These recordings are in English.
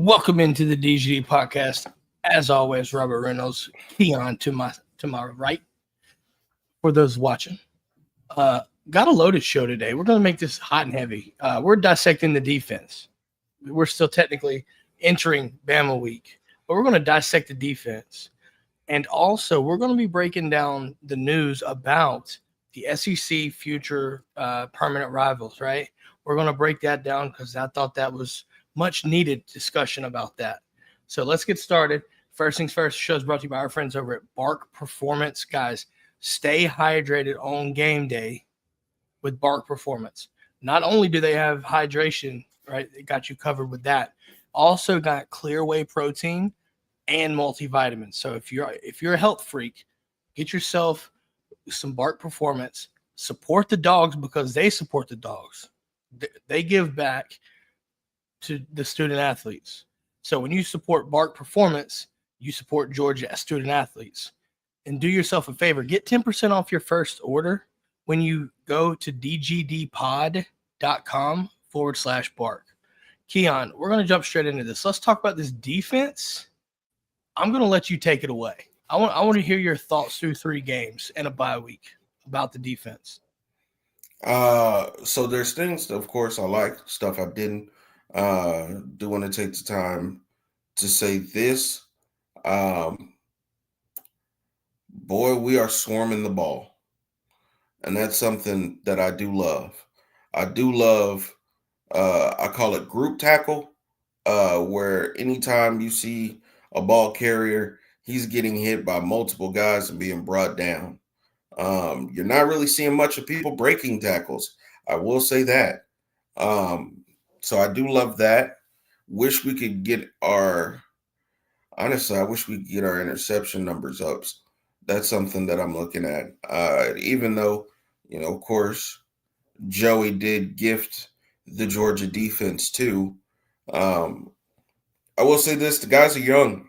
Welcome into the DGD Podcast. As always, Robert Reynolds, Keon to my right. For those watching, got a loaded show today. We're going to make this hot and heavy. We're dissecting the defense. We're still technically entering Bama week, but we're going to dissect the defense. And also, we're going to be breaking down the news about the SEC future permanent rivals, right? We're going to break that down because I thought that was much needed discussion about that. So let's get started. First things first, the show is brought to you by our friends over at Bark Performance. Guys, stay hydrated on game day with Bark Performance. Not only do they have hydration, right? They got you covered with that. Also got clear whey protein and multivitamins. So if you're a health freak, get yourself some Bark Performance. Support the dogs because they support the dogs. They give back to the student athletes. So when you support Bark Performance, you support Georgia student athletes. And do yourself a favor, get 10% off your first order when you go to dgdpod.com/bark. Keon, we're going to jump straight into this. Let's talk about this defense. I'm going to let you take it away. I want to hear your thoughts through 3 games and a bye week about the defense. So there's things, of course, I like, stuff I didn't. Do want to take the time to say this. Boy, we are swarming the ball. And that's something that I do love. I do love, I call it group tackle, where anytime you see a ball carrier, he's getting hit by multiple guys and being brought down. You're not really seeing much of people breaking tackles. I will say that. So I do love that. Wish we could get our interception numbers up. That's something that I'm looking at. Even though, of course, Joey did gift the Georgia defense too. I will say this, the guys are young.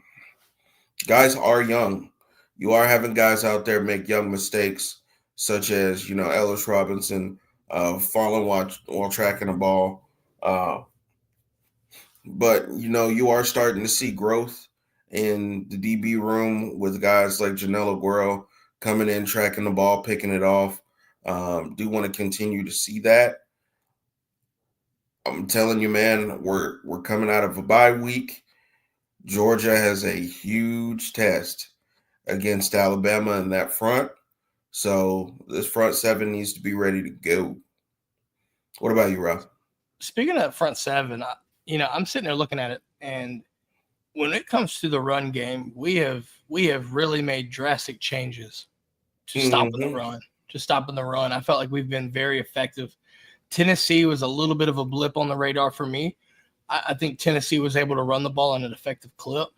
Guys are young. You are having guys out there make young mistakes, such as, Ellis Robinson falling while tracking the ball. But, you are starting to see growth in the DB room with guys like Janelle Aguero coming in, tracking the ball, picking it off. Do want to continue to see that. I'm telling you, man, we're coming out of a bye week. Georgia has a huge test against Alabama in that front. So this front seven needs to be ready to go. What about you, Rob? Speaking of front seven, I'm sitting there looking at it, and when it comes to the run game, we have really made drastic changes to stopping the run. I felt like we've been very effective. Tennessee was a little bit of a blip on the radar for me. I think Tennessee was able to run the ball in an effective clip,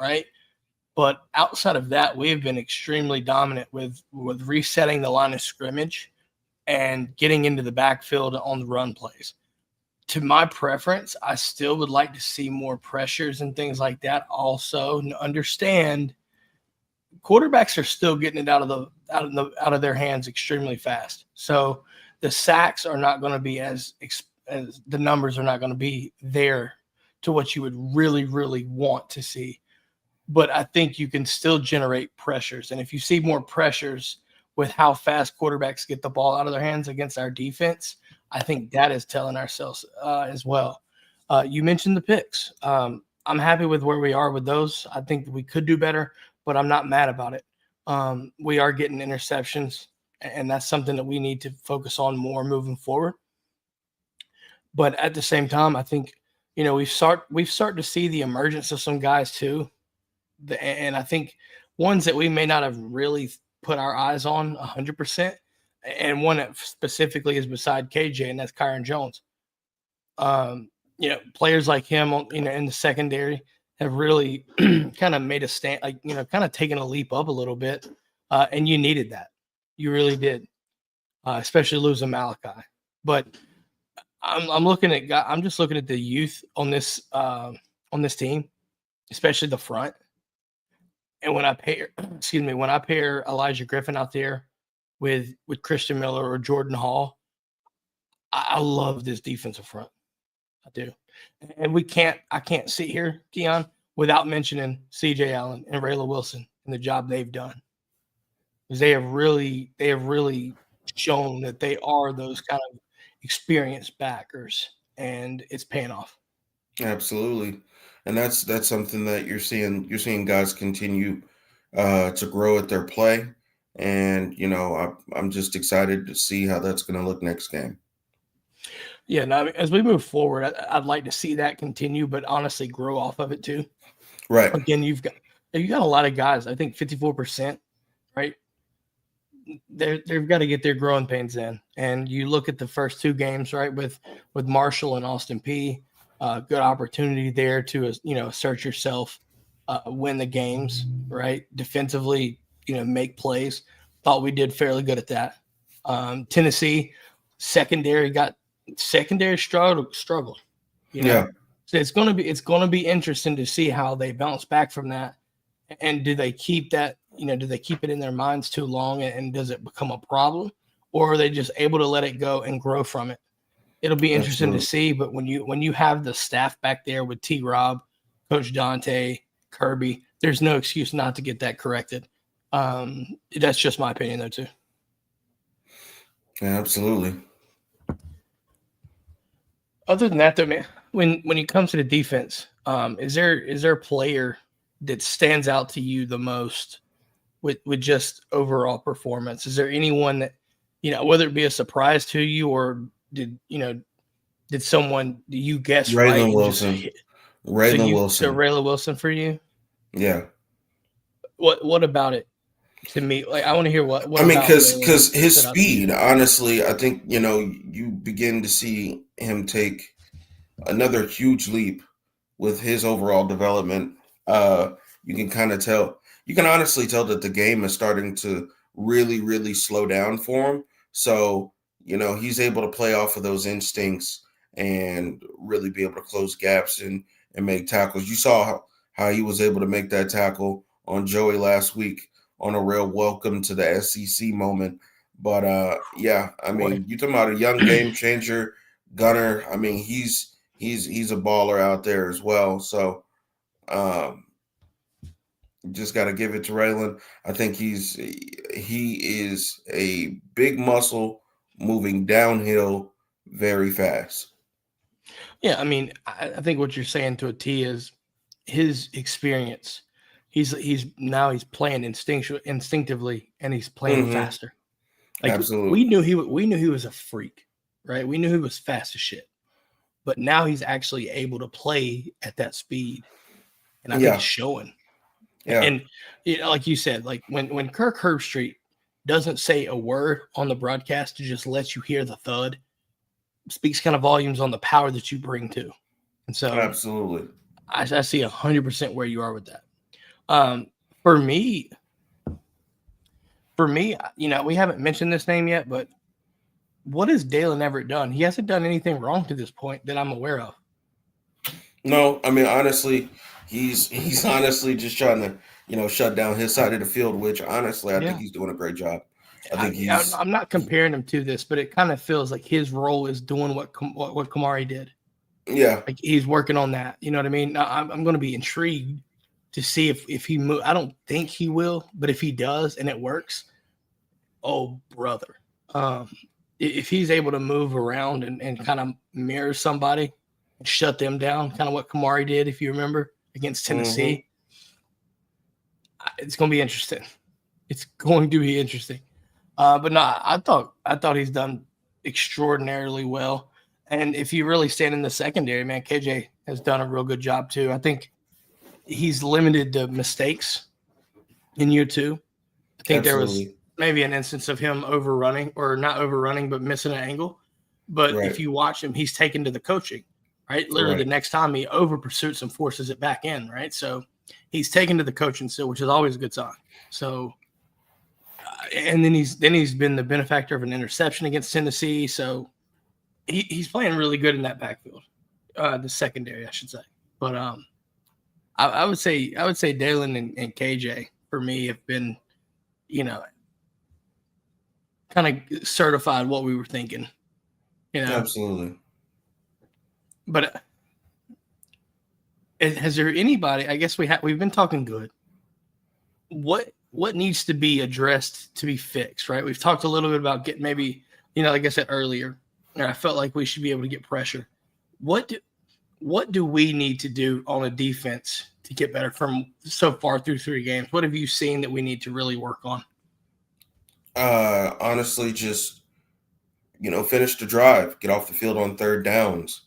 right? But outside of that, we have been extremely dominant with resetting the line of scrimmage and getting into the backfield on the run plays. To my preference, I still would like to see more pressures and things like that. Also, understand quarterbacks are still getting it out of their hands extremely fast. So the sacks are not going to be as the numbers are not going to be there to what you would really, really want to see. But I think you can still generate pressures. And if you see more pressures with how fast quarterbacks get the ball out of their hands against our defense, I think that is telling ourselves as well. You mentioned the picks. I'm happy with where we are with those. I think we could do better, but I'm not mad about it. We are getting interceptions, and that's something that we need to focus on more moving forward. But at the same time, I think, we've started to see the emergence of some guys too. And I think ones that we may not have really put our eyes on 100%. And one that specifically is beside KJ, and that's Kyron Jones. Players like him, in the secondary have really kind of made a stand, kind of taken a leap up a little bit. And you needed that. You really did, especially losing Malachi. But I'm just looking at the youth on this team, especially the front. And when I pair Elijah Griffin out there with Christian Miller or Jordan Hall, I love this defensive front. I do. And I can't sit here, Keon, without mentioning CJ Allen and Rayla Wilson and the job they've done. Because they have really shown that they are those kind of experienced backers, and it's paying off. Absolutely. And that's something that you're seeing guys continue to grow at their play. And, I'm just excited to see how that's going to look next game. Yeah, now as we move forward, I'd like to see that continue, but honestly grow off of it too. Right. Again, you've got a lot of guys. I think 54%, right? They've got to get their growing pains in. And you look at the first two games, right, with Marshall and Austin Peay. Good opportunity there to assert yourself, win the games, right? Defensively, make plays. Thought we did fairly good at that. Tennessee secondary struggled. Yeah. So it's gonna be interesting to see how they bounce back from that. And do they keep that? Do they keep it in their minds too long, and does it become a problem, or are they just able to let it go and grow from it? It'll be interesting to see. But when you have the staff back there with T. Rob, Coach Dante, Kirby, there's no excuse not to get that corrected. That's just my opinion, though, too. Yeah, absolutely. Other than that, though, man, when it comes to the defense, is there a player that stands out to you the most with just overall performance? Is there anyone that, whether it be a surprise to you, or did someone you guess Raylan right? Wilson. Raylan Wilson. So Rayla Wilson for you? Yeah. What about it? To me, like, I want to hear what I mean, because his stood out to speed, honestly, I think, you begin to see him take another huge leap with his overall development. You can honestly tell that the game is starting to really, really slow down for him. So, he's able to play off of those instincts and really be able to close gaps and make tackles. You saw how he was able to make that tackle on Joey last week on a real welcome to the SEC moment. But yeah, I mean, you're talking about a young game changer, gunner. I mean, he's a baller out there as well. So just got to give it to Raylan. I think he is a big muscle moving downhill very fast. Yeah, I mean, I think what you're saying to a T is his experience. He's playing instinctively, and he's playing faster. Like, absolutely, we knew he was a freak, right? We knew he was fast as shit, but now he's actually able to play at that speed, and I think it's showing. Yeah. And like you said, like when Kirk Herbstreit doesn't say a word on the broadcast to just let you hear the thud, speaks kind of volumes on the power that you bring to. And so, absolutely, I see 100% where you are with that. For me, we haven't mentioned this name yet, but what has Dalen Everett done? He hasn't done anything wrong to this point that I'm aware of. No, I mean, honestly, he's honestly just trying to, shut down his side of the field, which honestly, I think he's doing a great job. I think I'm not comparing him to this, but it kind of feels like his role is doing what Kamari did. Yeah. Like, he's working on that. You know what I mean? I'm going to be intrigued to see if he I don't think he will, but if he does and it works, oh brother, if he's able to move around and kind of mirror somebody and shut them down, kind of what Kamari did, if you remember, against Tennessee, it's going to be interesting. It's going to be interesting. But no, I thought he's done extraordinarily well. And if you really stand in the secondary, man, KJ has done a real good job too. I think he's limited to mistakes in year two. I think there was maybe an instance of him overrunning, or not overrunning, but missing an angle. But if you watch him, he's taken to the coaching, right? Literally the next time he over pursuits and forces it back in, right? So he's taken to the coaching still, which is always a good sign. So, and then he's been the benefactor of an interception against Tennessee. So he's playing really good in that backfield, the secondary, I should say. But I would say Dalen and KJ for me have been, kind of certified what we were thinking. Absolutely. But Has there anybody? I guess we've been talking good. What needs to be addressed to be fixed? Right. We've talked a little bit about getting maybe, like I said earlier, I felt like we should be able to get pressure. What do we need to do on a defense to get better from so far through 3 games? What have you seen that we need to really work on? Honestly, just finish the drive, get off the field on third downs.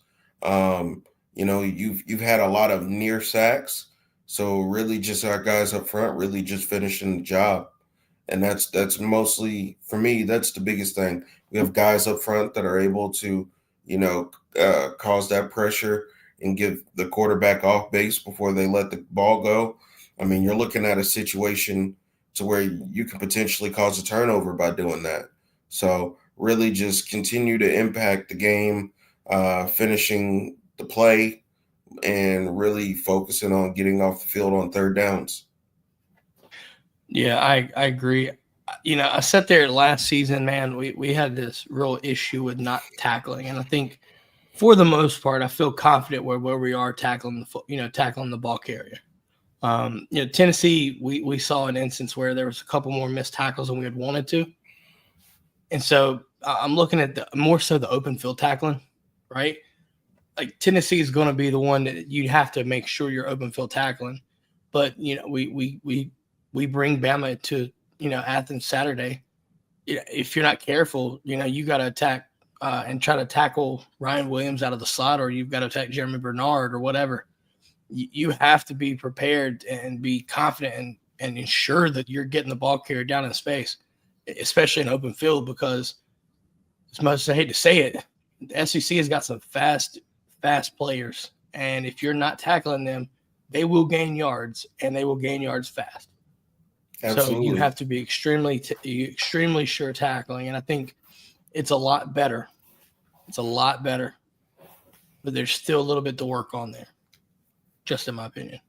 You've had a lot of near sacks, so really just our guys up front really just finishing the job, and that's mostly for me. That's the biggest thing. We have guys up front that are able to cause that pressure and give the quarterback off base before they let the ball go. I mean, you're looking at a situation to where you can potentially cause a turnover by doing that. So really just continue to impact the game, finishing the play, and really focusing on getting off the field on third downs. Yeah, I agree. I sat there last season, man. We had this real issue with not tackling, and I think for the most part, I feel confident where we are tackling the ball carrier. Tennessee, we saw an instance where there was a couple more missed tackles than we had wanted to, and so I'm looking at more so the open field tackling, right? Like Tennessee is going to be the one that you have to make sure you're open field tackling, but we bring Bama to Athens Saturday. If you're not careful, you got to attack and try to tackle Ryan Williams out of the slot, or you've got to attack Jeremy Bernard or whatever. You have to be prepared and be confident and ensure that you're getting the ball carried down in space, especially in open field, because as much as I hate to say it, the SEC has got some fast players. And if you're not tackling them, they will gain yards, and they will gain yards fast. Absolutely. So you have to be extremely sure tackling. And I think it's a lot better. But there's still a little bit to work on there, just in my opinion.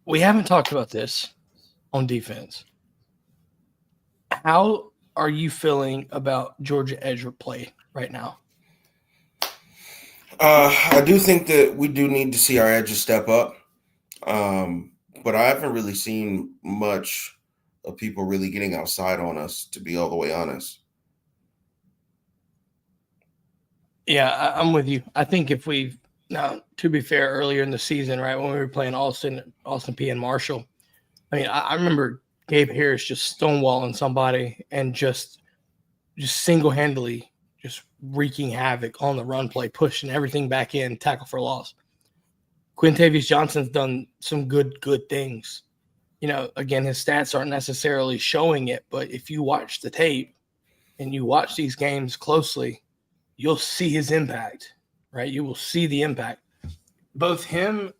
We haven't talked about this on defense. How are you feeling about Georgia edge play right now? I do think that we do need to see our edges step up. But I haven't really seen much of people really getting outside on us, to be all the way honest. Yeah, I'm with you. I think now, to be fair, earlier in the season, right, when we were playing Austin P and Marshall, I mean, I remember Gabe Harris just stonewalling somebody and just single-handedly just wreaking havoc on the run play, pushing everything back in, tackle for loss. Quintavious Johnson's done some good things. Again, his stats aren't necessarily showing it, but if you watch the tape and you watch these games closely, you'll see his impact, right? You will see the impact. Both Quintavious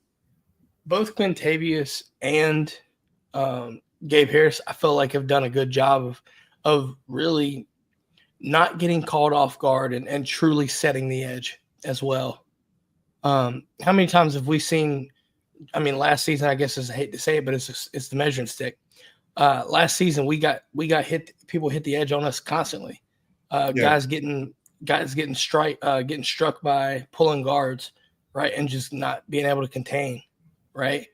and Gabe Harris, I feel like have done a good job of really not getting caught off guard and truly setting the edge as well. How many times have we seen? I mean, last season, I guess I hate to say it, but it's the measuring stick. Last season, we got hit. People hit the edge on us constantly. Guys getting struck by pulling guards, right, and just not being able to contain, right.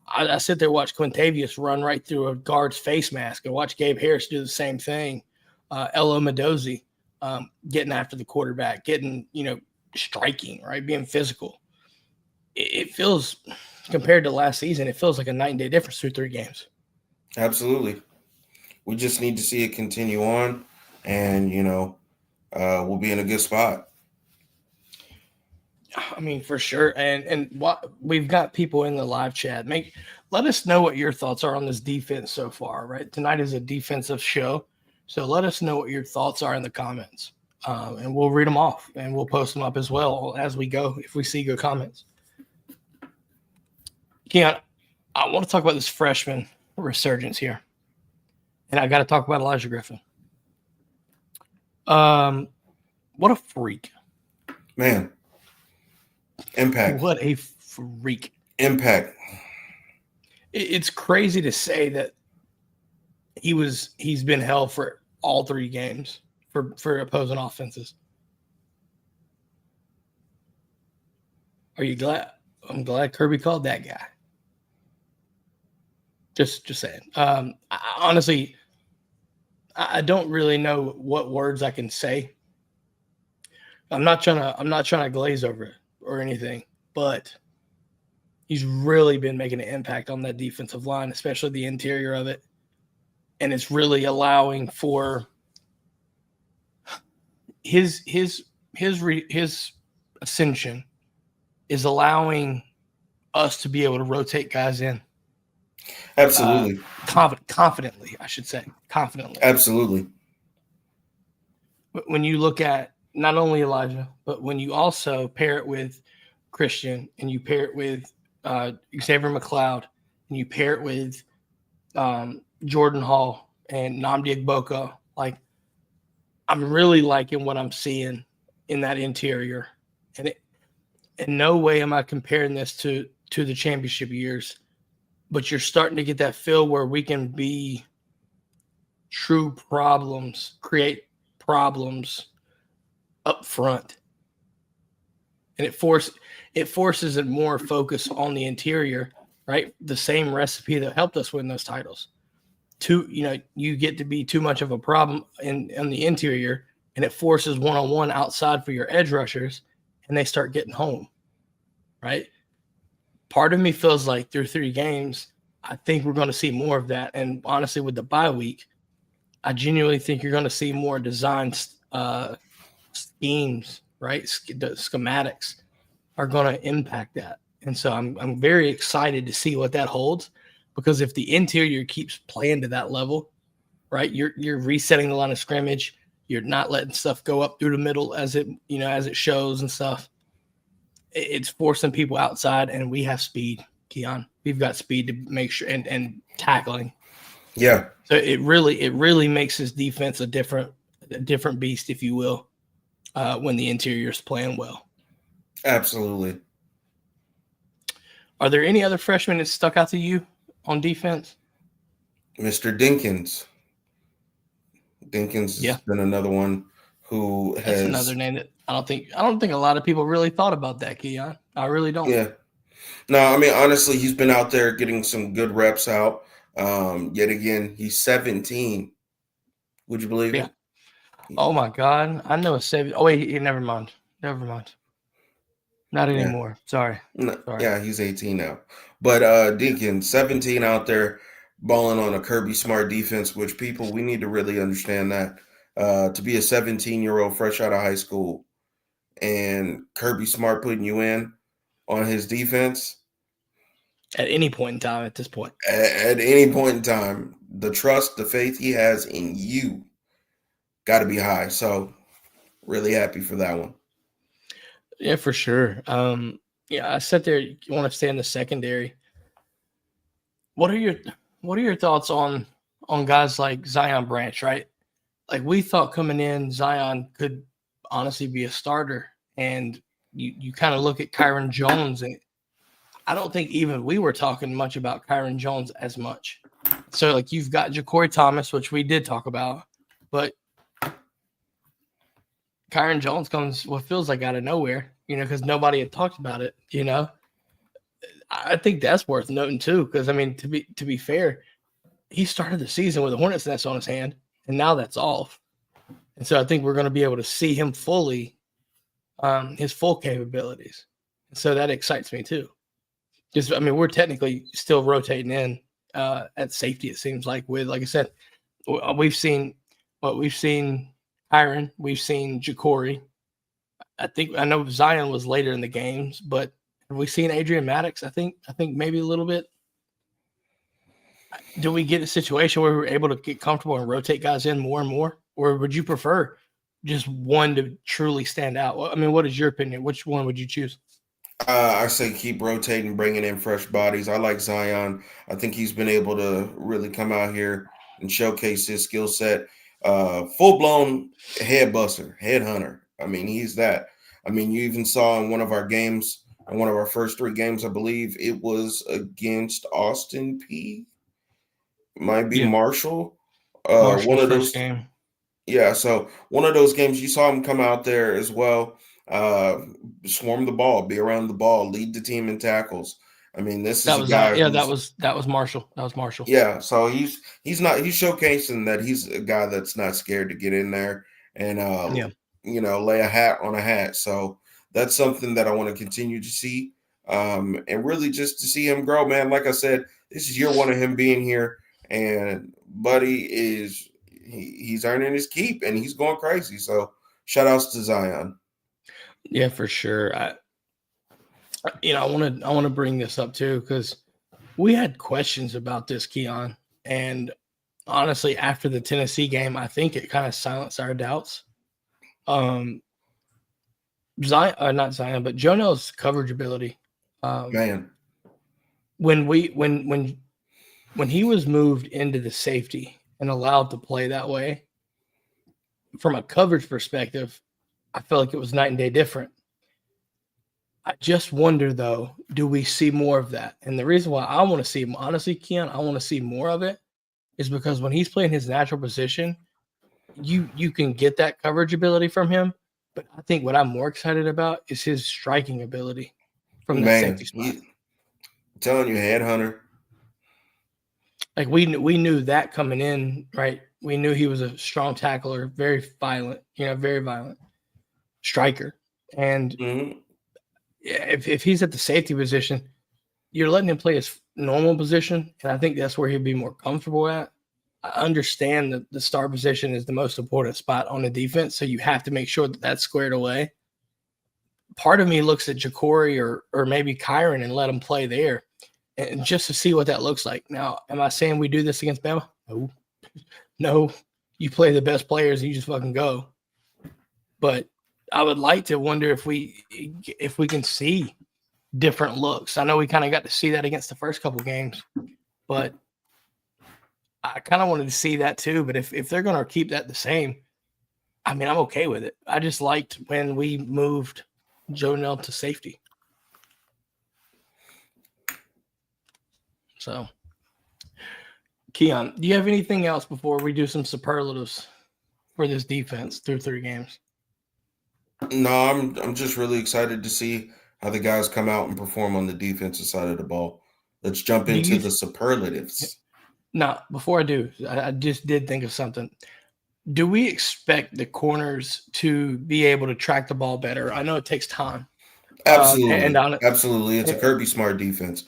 I sit there, watch Quintavious run right through a guard's face mask, and watch Gabe Harris do the same thing. Elo Mendoza getting after the quarterback, getting striking, right, being physical. It feels, compared to last season, it feels like a night and day difference through 3 games. Absolutely. We just need to see it continue on, and we'll be in a good spot. I mean, for sure. And what we've got people in the live chat. Let us know what your thoughts are on this defense so far, right? Tonight is a defensive show. So let us know what your thoughts are in the comments. And we'll read them off, and we'll post them up as well as we go if we see good comments. Keon, I want to talk about this freshman resurgence here. And I got to talk about Elijah Griffin. What a freak. Man. Impact. What a freak. Impact. It's crazy to say that he's been held for all 3 games for opposing offenses. Are you glad? I'm glad Kirby called that guy. Just saying. Honestly, I don't really know what words I can say. I'm not trying to glaze over it or anything, but he's really been making an impact on that defensive line, especially the interior of it. And it's really allowing for his ascension is allowing us to be able to rotate guys in. Absolutely. Confidently, I should say. Confidently. Absolutely. When you look at not only Elijah, but when you also pair it with Christian and you pair it with Xavier McLeod and you pair it with Jordan Hall and Nnamdi Egboka, like I'm really liking what I'm seeing in that interior. And in no way am I comparing this to the championship years, but you're starting to get that feel where we can be true problems, create problems up front. And it forces a more focus on the interior, right? The same recipe that helped us win those titles. You get to be too much of a problem in the interior, and it forces one-on-one outside for your edge rushers, and they start getting home, right? Part of me feels like through 3 games, I think we're going to see more of that. And honestly, with the bye week, I genuinely think you're going to see more design schemes, right? The schematics are going to impact that. And so I'm very excited to see what that holds, because if the interior keeps playing to that level, right, you're resetting the line of scrimmage. You're not letting stuff go up through the middle as it shows and stuff. It's forcing people outside, and we have speed, Keon. We've got speed to make sure and tackling. Yeah. So it really makes his defense a different beast, if you will, when the interior is playing well. Absolutely. Are there any other freshmen that stuck out to you on defense? Mr. Dinkins. Has been another one who has. That's another name that I don't think a lot of people really thought about that, Keon. I really don't. Yeah. No, I mean, honestly, he's been out there getting some good reps out. Yet again, he's 17. Would you believe it? Oh my God. I know a 7. Oh wait, never mind. Not anymore. Sorry. Yeah, he's 18 now. But Dinkins, 17 out there balling on a Kirby Smart defense, which we need to really understand that. To be a 17-year-old fresh out of high school and Kirby Smart putting you in on his defense. At any point in time, at this point. At any point in time, the trust, the faith he has in you got to be high. So really happy for that one. Yeah, for sure. I sat there. You want to stay in the secondary. What are your thoughts on guys like Zion Branch, right? Like we thought coming in, Zion could honestly be a starter. And you kind of look at Kyron Jones, and I don't think even we were talking much about Kyron Jones as much. So like you've got Ja'Cory Thomas, which we did talk about, but Kyron Jones comes what feels like out of nowhere, because nobody had talked about it, I think that's worth noting too, because I mean, to be fair, he started the season with a hornet's nest on his hand, and now that's off. And so I think we're going to be able to see him fully, his full capabilities. And so that excites me too. Just, I mean, we're technically still rotating in at safety, it seems like, with, like I said, we've seen Kyron, we've seen Ja'Cory. I know Zion was later in the games, but have we seen Adrian Maddox? I think maybe a little bit. Do we get a situation where we're able to get comfortable and rotate guys in more and more? Or would you prefer just one to truly stand out? I mean, what is your opinion? Which one would you choose? I say keep rotating, bringing in fresh bodies. I like Zion. I think he's been able to really come out here and showcase his skill set. Full-blown head buster, head hunter. I mean, he's that. I mean, you even saw in one of our games, in one of our first 3 games, I believe it was against Austin P. Might be Marshall. One of those game. Yeah, so one of those games you saw him come out there as well. swarm the ball, be around the ball, lead the team in tackles. I mean, this is That a was guy that was Marshall. That was Marshall. yeah. So he's showcasing that he's a guy that's not scared to get in there and Yeah. lay a hat on a hat. So that's something that I want to continue to see, and really just to see him grow, man. Like I said, this is year one of him being here, and Buddy he's earning his keep and he's going crazy. So shout outs to Zion. Yeah, for sure. I want to bring this up too because we had questions about this, Keon, and honestly, after the Tennessee game, I think it kind of silenced our doubts. Zion, not Zion, but Jonel's coverage ability. Man, when he was moved into the safety and allowed to play that way, from a coverage perspective, I felt like it was night and day different. I just wonder, though, do we see more of that? And the reason why I want to see, honestly, Keon, I want to see more of it is because when he's playing his natural position, you can get that coverage ability from him. But I think what I'm more excited about is his striking ability from the safety spot. I'm telling you, headhunter. Like we knew that coming in, right? We knew he was a strong tackler, very violent striker. And if he's at the safety position, you're letting him play his normal position, and I think that's where he'd be more comfortable at. I understand that the star position is the most important spot on the defense, so you have to make sure that that's squared away. Part of me looks at Ja'Cory or maybe Kyron and let him play there, and just to see what that looks like. Now, am I saying we do this against Bama? No. You play the best players, and you just fucking go. But I would like to wonder if we can see different looks. I know we kind of got to see that against the first couple games, but I kind of wanted to see that too. But if they're going to keep that the same, I mean, I'm okay with it. I just liked when we moved Jonel to safety. So, Keon, do you have anything else before we do some superlatives for this defense through 3 games? No, I'm just really excited to see how the guys come out and perform on the defensive side of the ball. Let's jump into the superlatives. No, before I do, I just did think of something. Do we expect the corners to be able to track the ball better? I know it takes time. Absolutely. Absolutely. It's a Kirby Smart defense.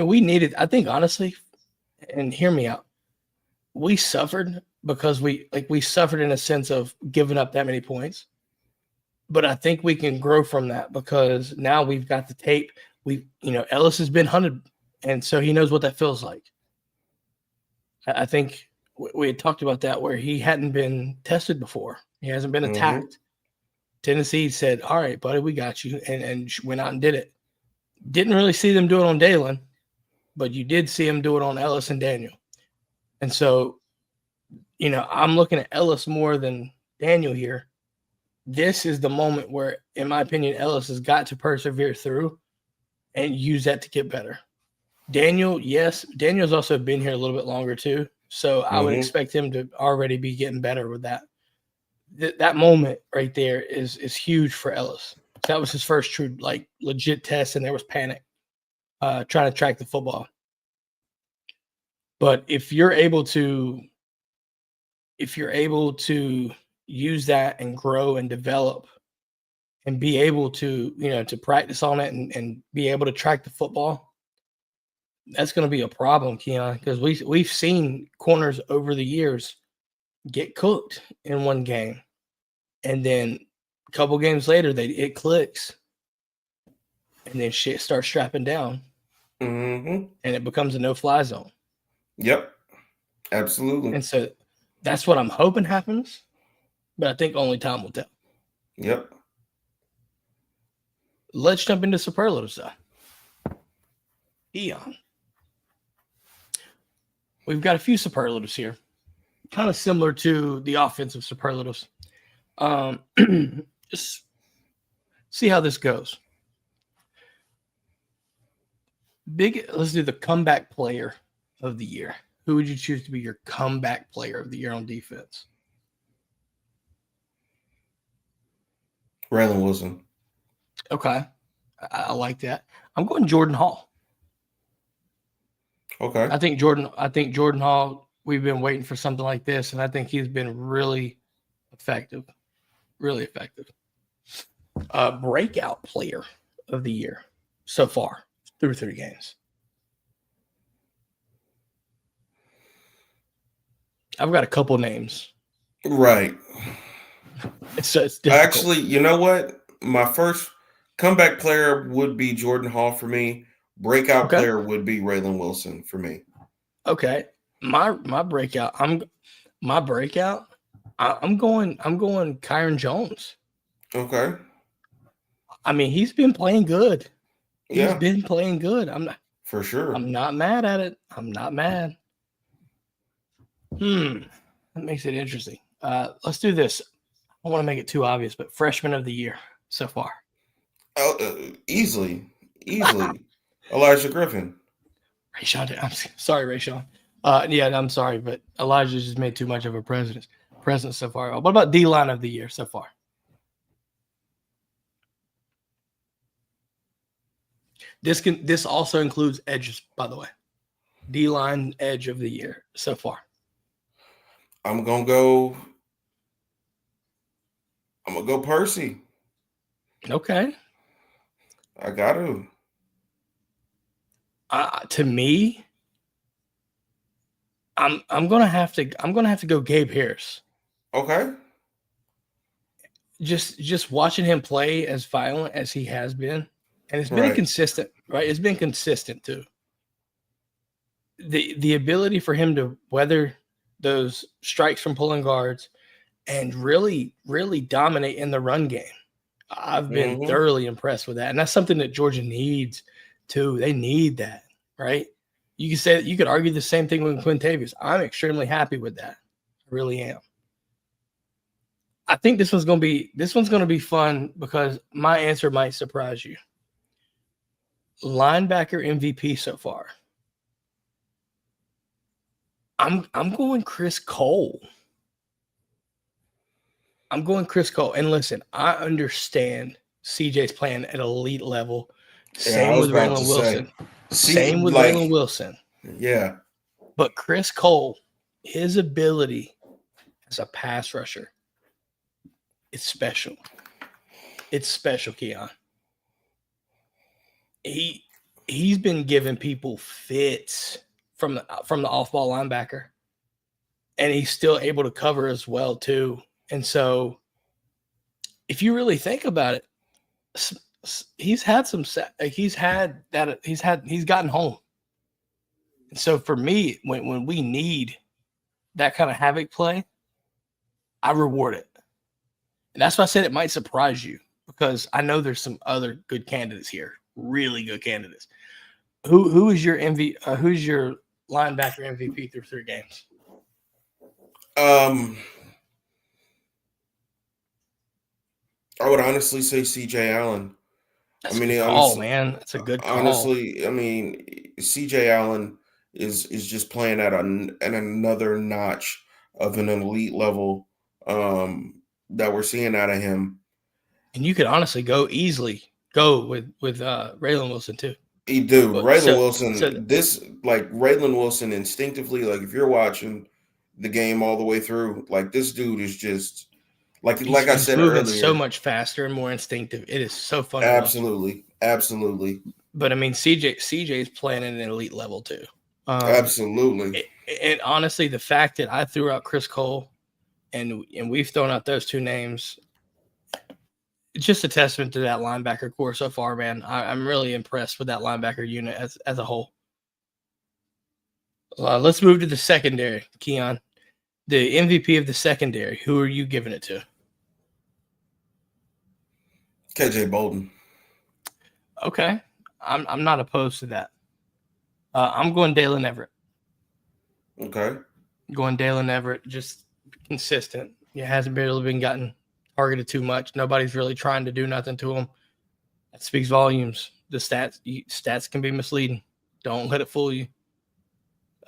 We needed, I think, honestly, and hear me out, we suffered because we suffered in a sense of giving up that many points. But I think we can grow from that because now we've got the tape. Ellis has been hunted, and so he knows what that feels like. I think we had talked about that where he hadn't been tested before. He hasn't been attacked. Tennessee said, all right, buddy, we got you, and went out and did it. Didn't really see them do it on Dalen, but you did see him do it on Ellis and Daniel. And so, I'm looking at Ellis more than Daniel here. This is the moment where, in my opinion, Ellis has got to persevere through and use that to get better. Daniel, yes, Daniel's also been here a little bit longer too. So I would expect him to already be getting better with that. That moment right there is huge for Ellis. That was his first true, legit test, and there was panic trying to track the football. But if you're able to use that and grow and develop and be able to, to practice on it and be able to track the football, that's going to be a problem, Keon, because we've seen corners over the years get cooked in one game. And then a couple games later, it clicks. And then shit starts strapping down. And it becomes a no-fly zone. Yep. Absolutely. And so that's what I'm hoping happens. But I think only time will tell. Yep. Let's jump into superlatives, though. Eon. We've got a few superlatives here. Kind of similar to the offensive superlatives. Just see how this goes. Let's do the comeback player of the year. Who would you choose to be your comeback player of the year on defense? Raylan Wilson. Okay. I like that. I'm going Jordan Hall. Okay. I think Jordan Hall, we've been waiting for something like this, and I think he's been really effective. Really effective. Breakout player of the year so far through 3 games. I've got a couple names. Right. It's difficult. Actually, you know what? My first comeback player would be Jordan Hall for me. Breakout player would be Raylan Wilson for me. Okay. My breakout. I'm going Kyron Jones. Okay. I mean, he's been playing good. Yeah. He's been playing good. For sure. I'm not mad at it. I'm not mad. That makes it interesting. Let's do this. I don't want to make it too obvious, but freshman of the year so far. Easily. Elijah Griffin. Rayshawn, I'm sorry, Rayshawn. Yeah, I'm sorry, but Elijah just made too much of a presence so far. What about D-line of the year so far? This also includes edges, by the way. D-line edge of the year so far. I'm gonna go Percy. Okay. I got to. To me, I'm gonna have to go Gabe Harris. Okay. Just watching him play as violent as he has been, and it's been consistent, right? It's been consistent too. The ability for him to weather those strikes from pulling guards and really, really dominate in the run game. I've been thoroughly impressed with that. And that's something that Georgia needs too. They need that, right? You could argue the same thing with Quintavious. I'm extremely happy with that. I really am. I think this one's going to be fun because my answer might surprise you. Linebacker MVP so far. I'm going Chris Cole. And listen, I understand CJ's playing at elite level. Same with Raylan Wilson. Same with Raylan Wilson. Yeah. But Chris Cole, his ability as a pass rusher, it's special. It's special, Keon. He's been giving people fits from the off-ball linebacker, and he's still able to cover as well too. And so, if you really think about it, he's gotten home. And so for me, when we need that kind of havoc play, I reward it. And that's why I said it might surprise you, because I know there's some other good candidates here, really good candidates. Who is your who's your linebacker MVP through 3 games? I would honestly say CJ Allen. That's man. That's a good call. Honestly, I mean, CJ Allen is just playing at another notch of an elite level that we're seeing out of him. And you could honestly easily go with Raylan Wilson too. Raylan Wilson instinctively, like if you're watching the game all the way through, like this dude is just like I said earlier, so much faster and more instinctive. It is so fun. Absolutely. But I mean, CJ's playing at an elite level too. Absolutely. And honestly, the fact that I threw out Chris Cole and we've thrown out those 2 names, it's just a testament to that linebacker core so far, man. I'm really impressed with that linebacker unit as a whole. Let's move to the secondary, Keon. The MVP of the secondary, who are you giving it to? KJ Bolden. Okay. I'm not opposed to that. I'm going Dalen Everett. Okay. Going Dalen Everett, just consistent. He hasn't really been gotten targeted too much. Nobody's really trying to do nothing to him. That speaks volumes. The stats can be misleading. Don't let it fool you.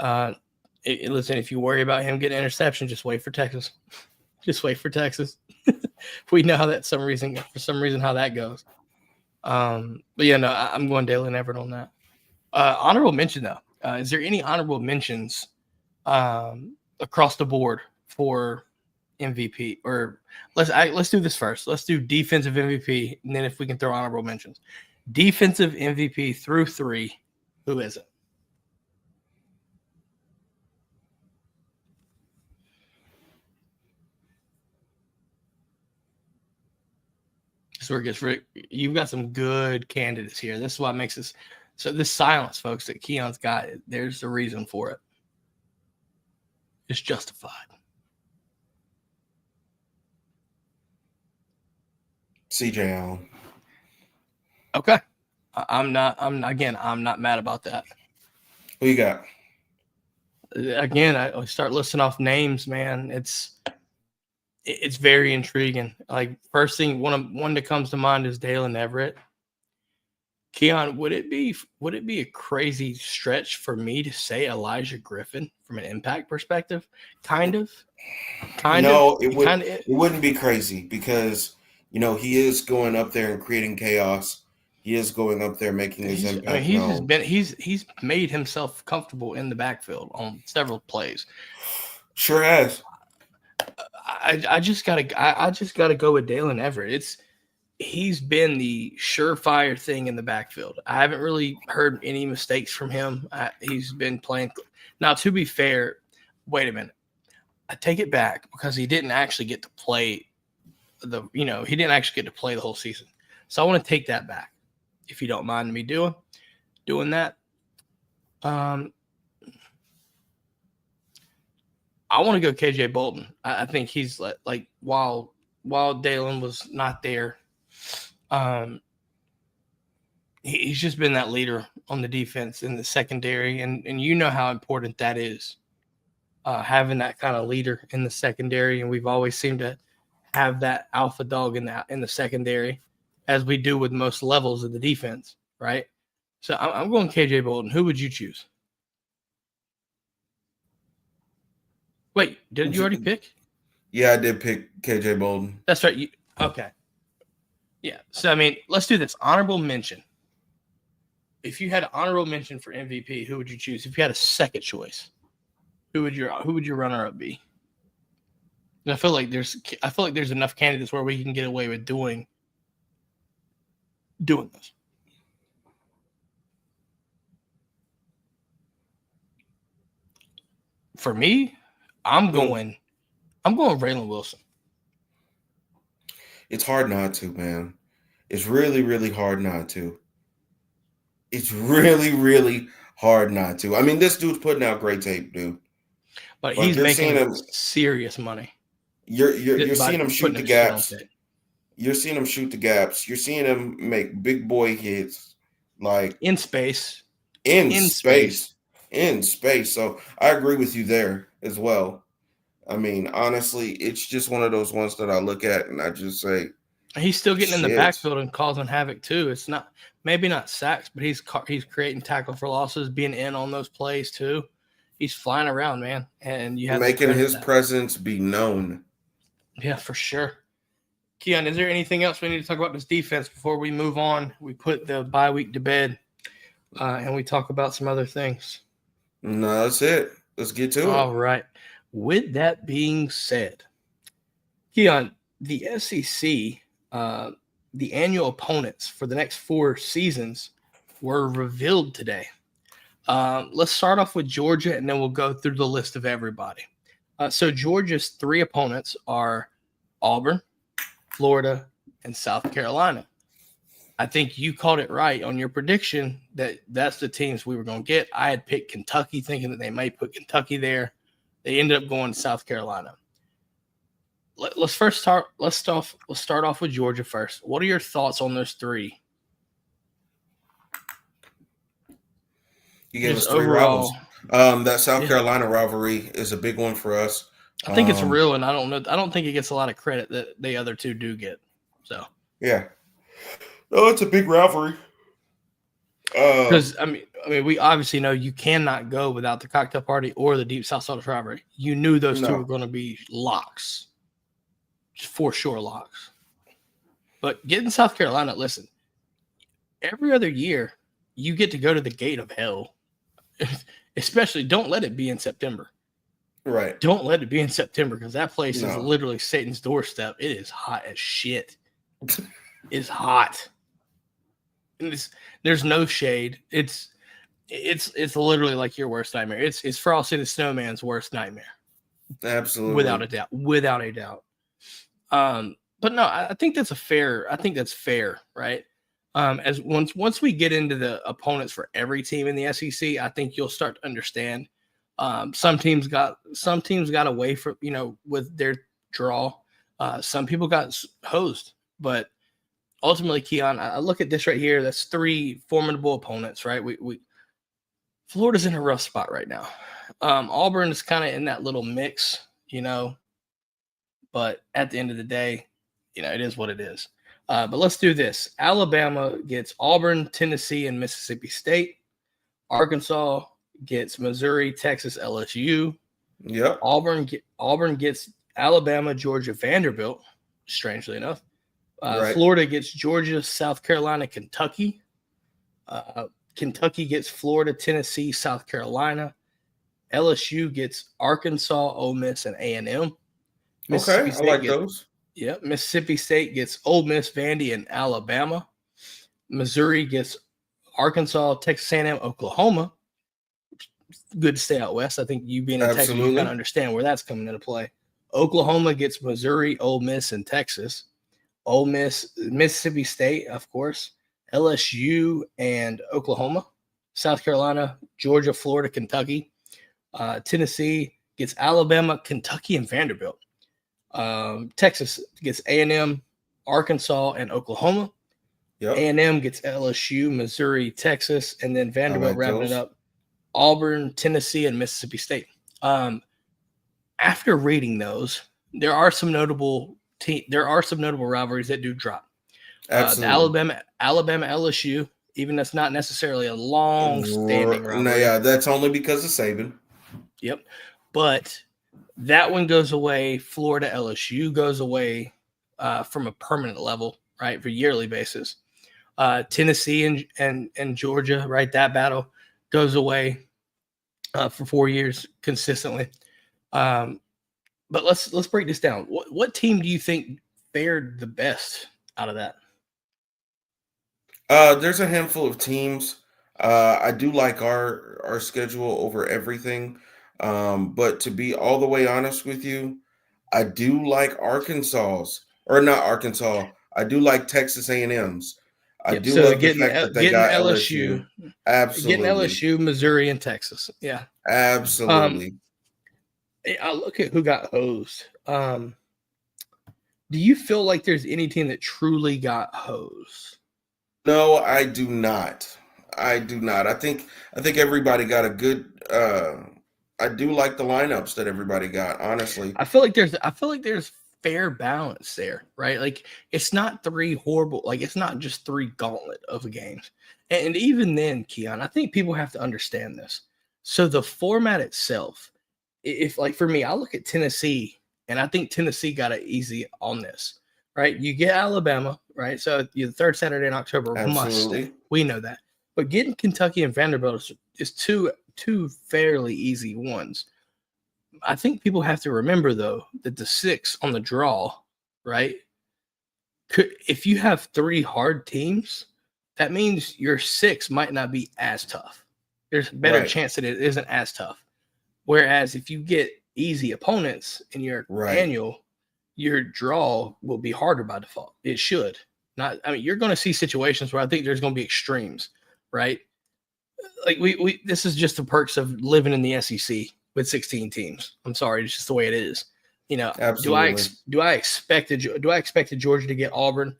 Listen, if you worry about him getting an interception, just wait for Texas. Just wait for Texas. We know how that for some reason how that goes. But yeah, no, I'm going Dalen Everett on that. Honorable mention though. Is there any honorable mentions across the board for MVP? Or let's do this first. Let's do defensive MVP, and then if we can throw honorable mentions. Defensive MVP through 3. Who is it? This is where it gets you've got some good candidates here. This is what makes this. So this silence, folks, that Keon's got, there's the reason for it. It's justified. CJ Allen. Okay. I'm not mad about that. Who you got? Again, I start listing off names, man. It's very intriguing. Like, first thing, one that comes to mind is Dalen Everett. Keon, would it be a crazy stretch for me to say Elijah Griffin from an impact perspective? Kind of. No, it wouldn't be crazy because he is going up there and creating chaos. He is going up there making his impact. He's made himself comfortable in the backfield on several plays. Sure has. I just gotta go with Dalen Everett. He's been the surefire thing in the backfield. I haven't really heard any mistakes from him. He's been playing. Now, to be fair, wait a minute. I take it back because he didn't actually get to play the whole season. So I want to take that back, if you don't mind me doing that. I want to go KJ Bolton. I think he's like while Dalen was not there, he's just been that leader on the defense in the secondary, and you know how important that is, having that kind of leader in the secondary. And we've always seemed to have that alpha dog in the secondary, as we do with most levels of the defense, right? So I'm going KJ Bolton. Who would you choose? Wait, did you already pick? Yeah, I did pick KJ Bolton. That's right. Okay. Yeah. So, I mean, let's do this. Honorable mention. If you had an honorable mention for MVP, who would you choose? If you had a second choice, who would your runner-up be? And I feel like there's enough candidates where we can get away with doing this. For me, I'm going Raylan Wilson. It's hard not to, man. It's really, really hard not to. It's really, really hard not to. I mean, this dude's putting out great tape, dude. But he's making serious money. You're seeing him shoot the gaps. You're seeing him shoot the gaps. You're seeing him make big boy hits, like in space. In space. So I agree with you there as well. I mean, honestly, it's just one of those ones that I look at and I just say, he's still getting in the backfield and causing havoc too. It's maybe not sacks, but he's creating tackle for losses, being in on those plays too. He's flying around, man, and you have making his presence be known. Yeah, for sure. Keon, is there anything else we need to talk about this defense before we move on? We put the bye week to bed, and we talk about some other things. No, that's it. Let's get to it. All right. With that being said, Keon, the SEC, the annual opponents for the next 4 seasons were revealed today. Let's start off with Georgia, and then we'll go through the list of everybody. So Georgia's 3 opponents are Auburn, Florida, and South Carolina. I think you called it right on your prediction that's the teams we were going to get. I had picked Kentucky, thinking that they might put Kentucky there. They ended up going to South Carolina. Let's start off with Georgia first. What are your thoughts on those 3? You gave us 3 rivals. That South Carolina rivalry is a big one for us. I think it's real, and I don't think it gets a lot of credit that the other 2 do get. So yeah, it's a big rivalry. Because I mean, we obviously know you cannot go without the cocktail party or the Deep South Southern rivalry. You knew those 2 were going to be locks. for sure locks. But getting South Carolina, listen, every other year you get to go to the gate of hell. Especially don't let it be in September. Right. Don't let it be in September because that place is No. literally Satan's doorstep. It is hot as shit. It's hot. And there's no shade. It's literally like your worst nightmare. It's Frost City Snowman's worst nightmare. Absolutely. Without a doubt. But no, I think that's fair, right? As once we get into the opponents for every team in the SEC, I think you'll start to understand. Some teams got away from, with their draw. Some people got hosed, but ultimately, Keon, I look at this right here. That's 3 formidable opponents, right? Florida's in a rough spot right now. Auburn is kind of in that little mix, but at the end of the day, it is what it is. But let's do this. Alabama gets Auburn, Tennessee, and Mississippi State. Arkansas gets Missouri, Texas, LSU. Yep. Auburn gets Alabama, Georgia, Vanderbilt, strangely enough. Right. Florida gets Georgia, South Carolina, Kentucky. Kentucky gets Florida, Tennessee, South Carolina. LSU gets Arkansas, Ole Miss, and A&M. Okay, I like those. Yeah, Mississippi State gets Ole Miss, Vandy, and Alabama. Missouri gets Arkansas, Texas A&M, Oklahoma. Good to stay out west. I think you being in Texas, you kind of understand where that's coming into play. Oklahoma gets Missouri, Ole Miss, and Texas. Ole Miss, Mississippi State, of course. LSU and Oklahoma. South Carolina, Georgia, Florida, Kentucky. Tennessee gets Alabama, Kentucky, and Vanderbilt. Texas gets A&M, Arkansas, and Oklahoma. Yep. A&M gets LSU, Missouri, Texas, and then Vanderbilt wrapping it up. Auburn, Tennessee, and Mississippi State. After reading those, there are some notable rivalries that do drop. Absolutely. Alabama, LSU, even that's not necessarily a long-standing rivalry. No, yeah, that's only because of Saban. Yep, but that one goes away. Florida, LSU goes away from a permanent level, right, for yearly basis. Tennessee and Georgia, right, that battle goes away for 4 years consistently. But let's break this down. What team do you think fared the best out of that? There's a handful of teams. I do like our schedule over everything. But to be all the way honest with you, I do like Arkansas's, or not Arkansas. I do like Texas A&M's. I do like the fact that they got LSU. Absolutely. Getting LSU, Missouri, and Texas. Yeah. Absolutely. I look at who got hosed. Do you feel like there's any team that truly got hosed? No, I do not. I think everybody got a good I do like the lineups that everybody got, honestly. I feel like there's fair balance there, right? Like it's not 3 horrible, like it's not just 3 gauntlet of games. And even then, Keon, I think people have to understand this. So the format itself, if like for me, I look at Tennessee and I think Tennessee got it easy on this, right? You get Alabama, right? So the 3rd Saturday in October, Absolutely. We know that. But getting Kentucky and Vanderbilt is two fairly easy ones. I think people have to remember, though, that the 6 on the draw, right? If you have 3 hard teams, that means your 6 might not be as tough. There's a better chance that it isn't as tough. Whereas if you get easy opponents in your annual, your draw will be harder by default. It should. You're going to see situations where I think there's going to be extremes, right? Like we this is just the perks of living in the SEC with 16 teams. I'm sorry, it's just the way it is. Absolutely. Do I expect Georgia to get Auburn,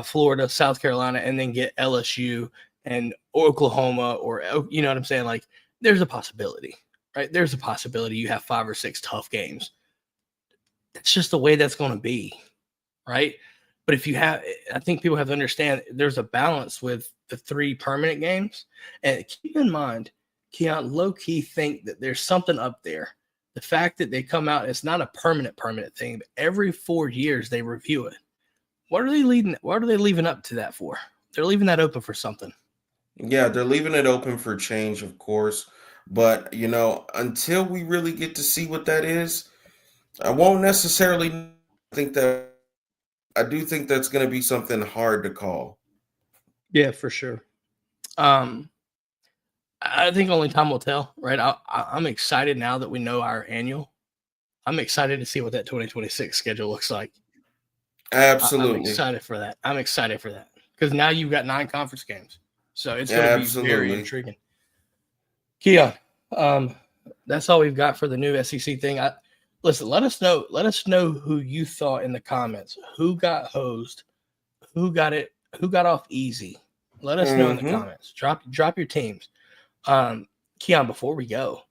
Florida, South Carolina, and then get LSU and Oklahoma, or you know what I'm saying? Like there's a possibility, right? There's a possibility you have 5 or 6 tough games. It's just the way that's going to be, right? But I think people have to understand there's a balance with the 3 permanent games. And keep in mind, Keon, low-key think that there's something up there The fact that they come out, it's not a permanent thing. But every 4 years they review it. What are they leaving up to that for? They're leaving that open for something. Yeah, they're leaving it open for change, of course. But, until we really get to see what that is, I won't necessarily think that. I do think that's going to be something hard to call. Yeah, for sure. I think only time will tell, right? I'm excited now that we know our annual. I'm excited to see what that 2026 schedule looks like. Absolutely. I'm excited for that. Because now you've got 9 conference games. So it's going to be very intriguing. Keon, that's all we've got for the new SEC thing. Listen, let us know who you thought in the comments. Who got hosed? Who got off easy? Let us know in the comments. Drop your teams. Keon, before we go,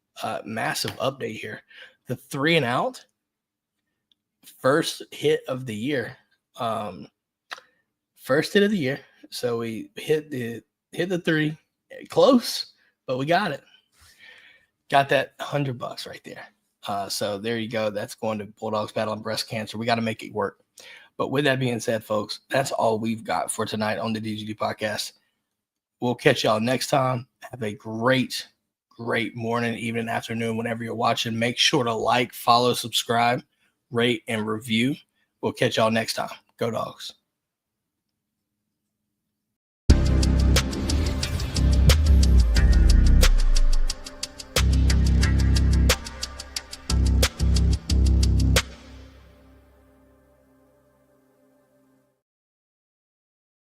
massive update here. The 3 and out, first hit of the year. First hit of the year. So we hit the 3, close, but we got it. Got that $100 right there. So there you go. That's going to Bulldogs battling breast cancer. We got to make it work. But with that being said, folks, that's all we've got for tonight on the DGD podcast. We'll catch y'all next time. Have a great morning, evening, afternoon, whenever you're watching. Make sure to like, follow, subscribe, rate, and review. We'll catch y'all next time. Go Dogs.